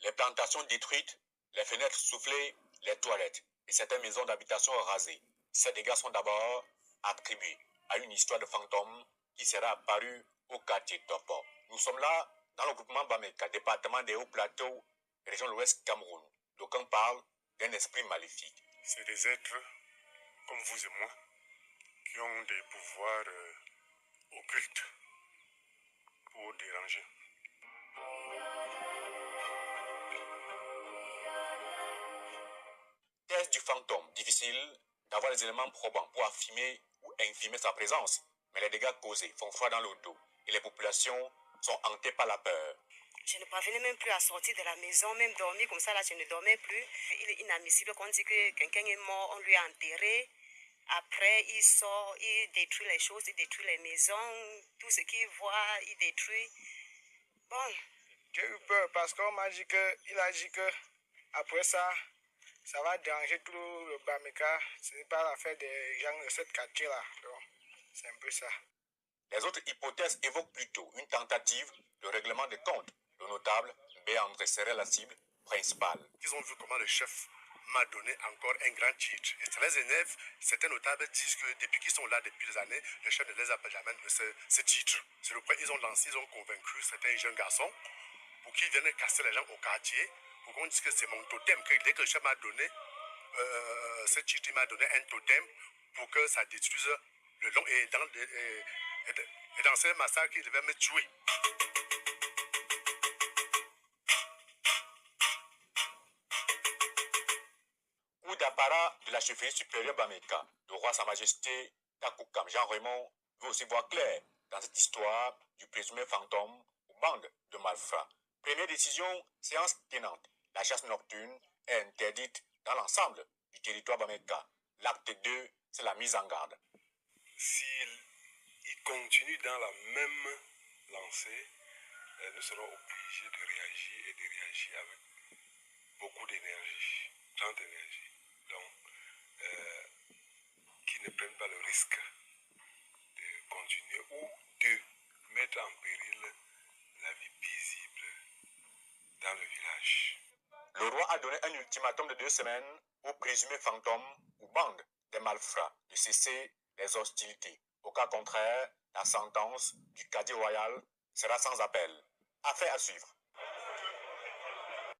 Les plantations détruites, les fenêtres soufflées, les toilettes et certaines maisons d'habitation rasées. Ces dégâts sont d'abord attribués à une histoire de fantôme qui sera apparue au quartier Topo. Nous sommes là dans le groupement Bameka, département des Hauts-Plateaux, région de l'Ouest Cameroun. D'aucuns parlent d'un esprit maléfique. C'est des êtres comme vous et moi qui ont des pouvoirs occultes pour déranger. Thèse du fantôme, difficile d'avoir les éléments probants pour affirmer ou infirmer sa présence, mais les dégâts causés font froid dans le dos et les populations sont hantées par la peur. Je ne parvenais même plus à sortir de la maison, même dormir comme ça, là, je ne dormais plus. Il est inadmissible qu'on dit que quelqu'un est mort, on lui a enterré. Après, il sort, il détruit les choses, il détruit les maisons, tout ce qu'il voit, il détruit. Bon. J'ai eu peur parce qu'il a dit que après ça va déranger tout le Bameka. Ce n'est pas l'affaire des gens de cette quartier-là. Donc, c'est un peu ça. Les autres hypothèses évoquent plutôt une tentative de règlement des comptes. Le notable B. André serait la cible principale. Ils ont vu comment le chef m'a donné encore un grand titre. Et ça les énerve. Certains notables disent que depuis qu'ils sont là depuis des années, le chef ne les a pas jamais donné ce titre. C'est le point ils ont convaincu certains jeunes garçons pour qu'ils viennent casser les gens au quartier, pour qu'on dise que c'est mon totem, que dès que le chef m'a donné ce titre, il m'a donné un totem pour que ça détruise le long. Et dans ce massacre, il devait me tuer. Coup d'apparat de la chefferie supérieure Bameka, le roi Sa Majesté Takoukam Jean-Raymond veut aussi voir clair dans cette histoire du présumé fantôme ou bande de malfrats. Première décision, séance tenante. La chasse nocturne est interdite dans l'ensemble du territoire Bameka. L'acte 2, c'est la mise en garde. S'il continue dans la même lancée, nous serons obligés de réagir et de réagir avec beaucoup d'énergie, grande énergie. Donc, qu'ils ne prennent pas le risque de continuer ou de mettre en péril la vie paisible dans le village. Le roi a donné un ultimatum de 2 semaines aux présumés fantômes ou bandes des malfrats de cesser les hostilités. Au cas contraire, la sentence du cadi royal sera sans appel. Affaire à suivre.